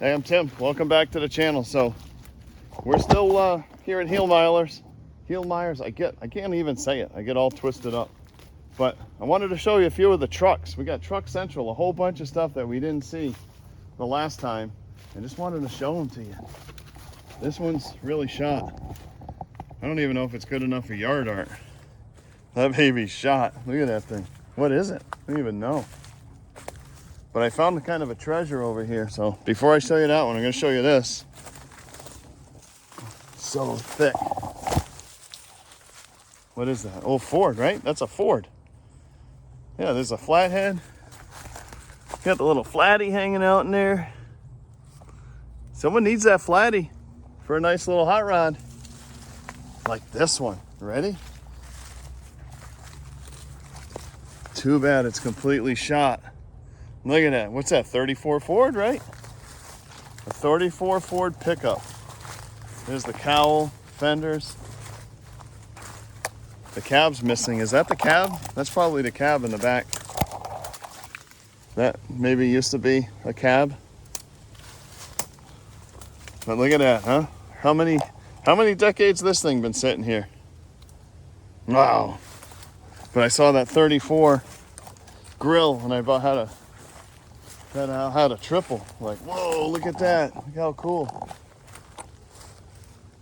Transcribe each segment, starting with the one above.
Hey, I'm Tim. Welcome back to the channel. So we're still here at Heilmeier's. I can't even say it. I get all twisted up. But I wanted to show you a few of the trucks. We got Truck Central, a whole bunch of stuff that we didn't see the last time. I just wanted to show them to you. This one's really shot. I don't even know if it's good enough for yard art. That baby's shot. Look at that thing. What is it? I don't even know. But I found kind of a treasure over here. So before I show you that one, I'm going to show you this. So thick. What is that? Oh, Ford, right? That's a Ford. Yeah, there's a flathead. Got the little flatty hanging out in there. Someone needs that flatty for a nice little hot rod. Like this one. Ready? Too bad it's completely shot. Look at that. What's that? 34 Ford, right? A 34 Ford pickup. There's the cowl, fenders. The cab's missing. Is that the cab? That's probably the cab in the back. That maybe used to be a cab. But look at that, huh? How many decades this thing been sitting here? Wow. But I saw that 34 grill and I about had a triple. Like, whoa, look at that. Look how cool.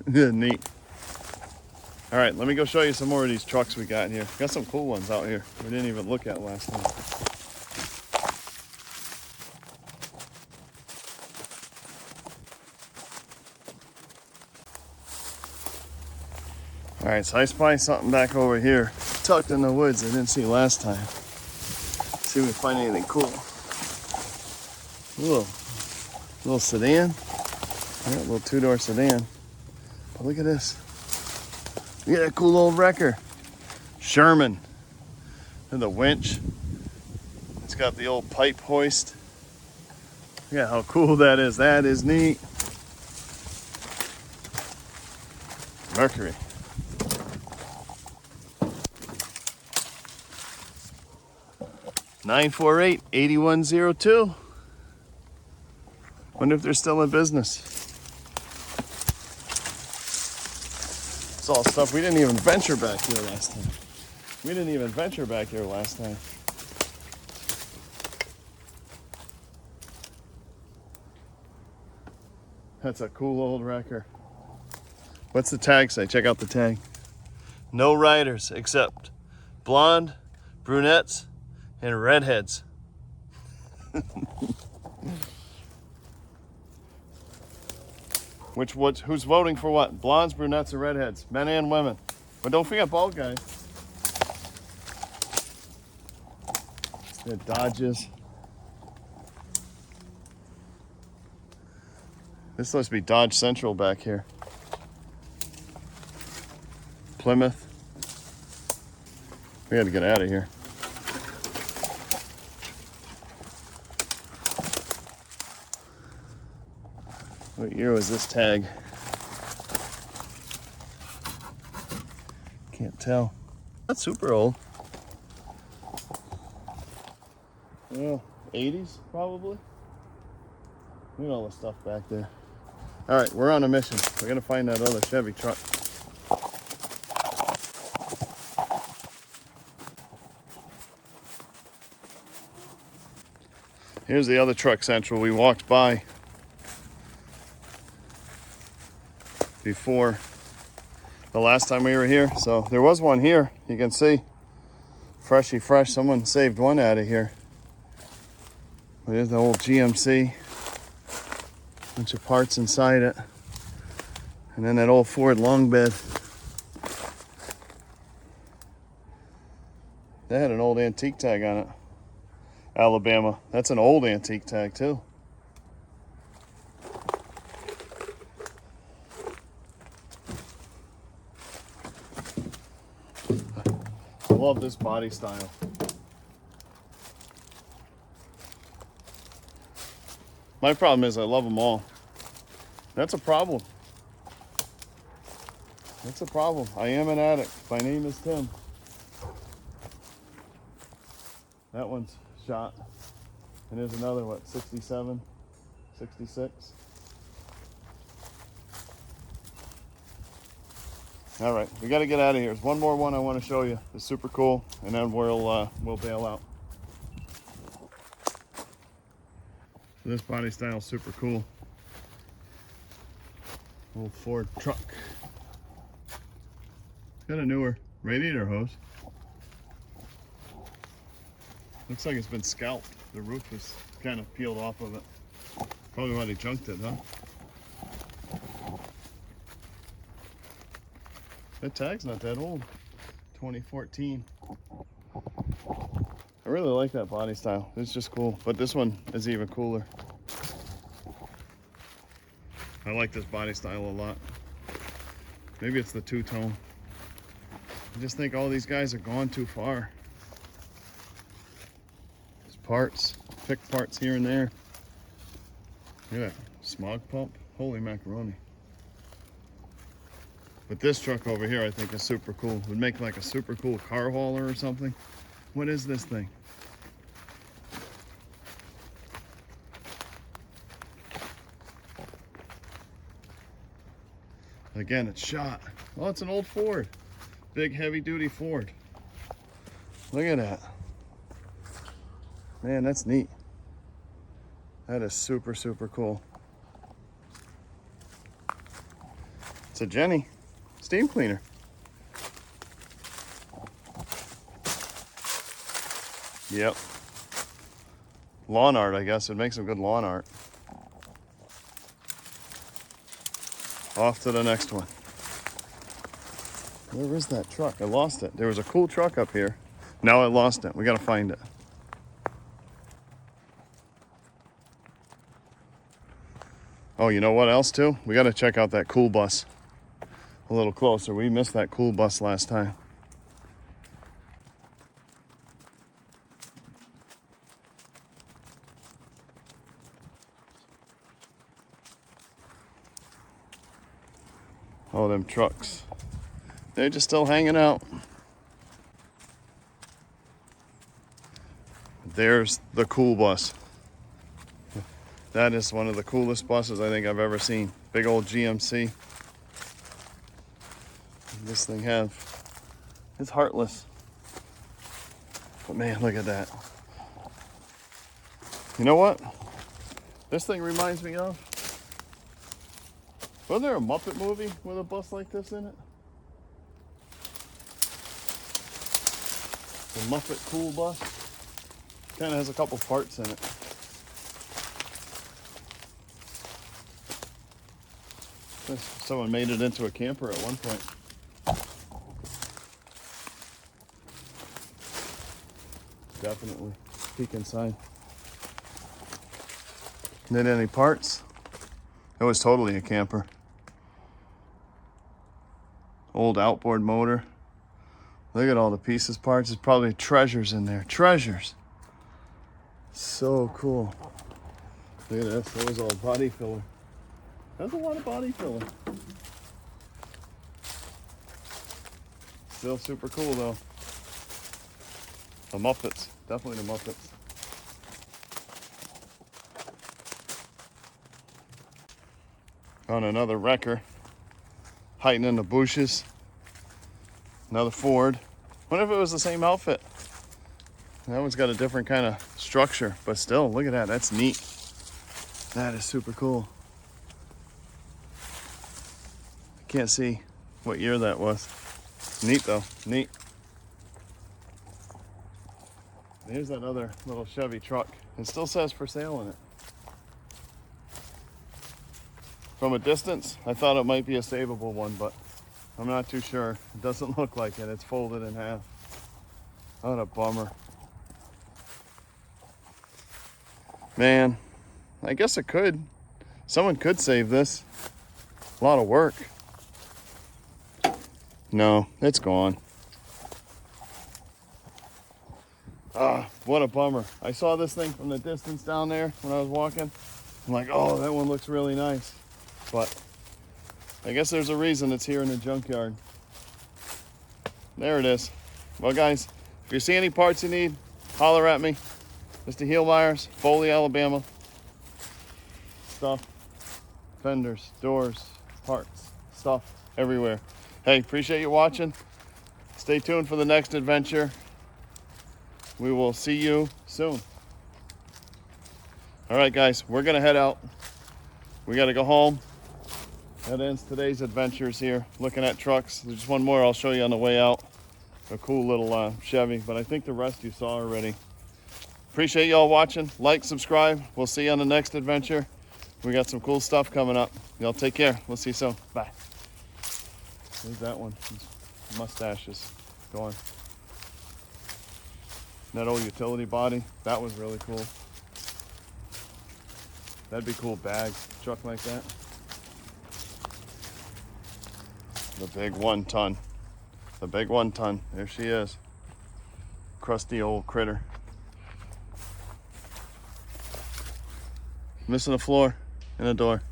Neat. All right, let me go show you some more of these trucks we got here. Got some cool ones out here we didn't even look at last time. All right, so I spy something back over here, tucked in the woods I didn't see last time. See if we find anything cool. Little sedan. Yeah, little two-door sedan. But look at this. Look at that cool old wrecker. Sherman. And the winch. It's got the old pipe hoist. Look at how cool that is. That is neat. Mercury. (948-8102). Wonder if they're still in business. It's all stuff we didn't even venture back here last time. That's a cool old wrecker. What's the tag say? Check out the tag. No riders except blonde, brunettes, and redheads. Who's voting for what? Blondes, brunettes, or redheads? Men and women. But don't forget bald guys. They're Dodges. This must be Dodge Central back here. Plymouth. We gotta get out of here. What year was this tag? Can't tell. Not super old. Well, 80s probably. Look at all the stuff back there. All right, we're on a mission. We're gonna find that other Chevy truck. Here's the other Truck Central we walked by before the last time we were here. So there was one here, you can see. Freshy fresh, someone saved one out of here. There's the old GMC. Bunch of parts inside it. And then that old Ford long bed. That had an old antique tag on it. Alabama. That's an old antique tag too. I love this body style. My problem is I love them all. That's a problem. That's a problem. I am an addict. My name is Tim. That one's shot. And there's another, what, 67, 66. All right, we got to get out of here. There's one more one I want to show you. It's super cool, and then we'll bail out. So this body style is super cool. Old Ford truck. It's got a newer radiator hose. Looks like it's been scalped. The roof is kind of peeled off of it. Probably why they junked it, huh? That tag's not that old. 2014. I really like that body style. It's just cool. But this one is even cooler. I like this body style a lot. Maybe it's the two-tone. I just think all these guys are gone too far. There's parts, pick parts here and there. Look at that smog pump. Holy macaroni. But this truck over here I think is super cool. Would make like a super cool car hauler or something. What is this thing? Again, it's shot. Oh, it's an old Ford. Big heavy duty Ford. Look at that. Man, that's neat. That is super, super cool. It's a Jenny steam cleaner. Yep. Lawn art, I guess. It makes some good lawn art. Off to the next one. Where is that truck? I lost it. There was a cool truck up here. Now I lost it. We gotta find it. Oh, you know what else too? We gotta check out that cool bus a little closer. We missed that cool bus last time. Oh, them trucks. They're just still hanging out. There's the cool bus. That is one of the coolest buses I think I've ever seen. Big old GMC. This thing it's heartless. But man, look at that. You know what? This thing reminds me of, wasn't there a Muppet movie with a bus like this in it? The Muppet Cool Bus. Kind of has a couple parts in it. Someone made it into a camper at one point. Definitely peek inside. Need any parts? It was totally a camper. Old outboard motor. Look at all the pieces, parts. There's probably treasures in there. Treasures. So cool. Look at this. That was all body filler. That's a lot of body filler. Still super cool though. The Muppets. Definitely the Muppets. Found another wrecker. Hiding in the bushes. Another Ford. Wonder if it was the same outfit. That one's got a different kind of structure, but still, look at that. That's neat. That is super cool. I can't see what year that was. Neat though, neat. There's that other little Chevy truck. It still says for sale in it. From a distance, I thought it might be a savable one, but I'm not too sure. It doesn't look like it. It's folded in half. What a bummer. Man, I guess it could. Someone could save this. A lot of work. No, it's gone. Ah, what a bummer. I saw this thing from the distance down there when I was walking. I'm like, oh, that one looks really nice. But I guess there's a reason it's here in the junkyard. There it is. Well, guys, if you see any parts you need, holler at me. Mr. Heilmeirer, Foley, Alabama. stuff. Fenders, doors, parts, stuff everywhere. Hey, appreciate you watching. Stay tuned for the next adventure. We will see you soon. All right, guys, we're gonna head out. We gotta go home. That ends today's adventures here, looking at trucks. There's just one more I'll show you on the way out. A cool little Chevy, but I think the rest you saw already. Appreciate y'all watching. Like, subscribe. We'll see you on the next adventure. We got some cool stuff coming up. Y'all take care. We'll see you soon. Bye. There's that one. His mustache is going. That old utility body, that was really cool. That'd be cool bag, truck like that. The big 1 ton. The big 1 ton. There she is. Crusty old critter. Missing a floor and a door.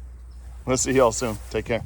We'll see y'all soon. Take care.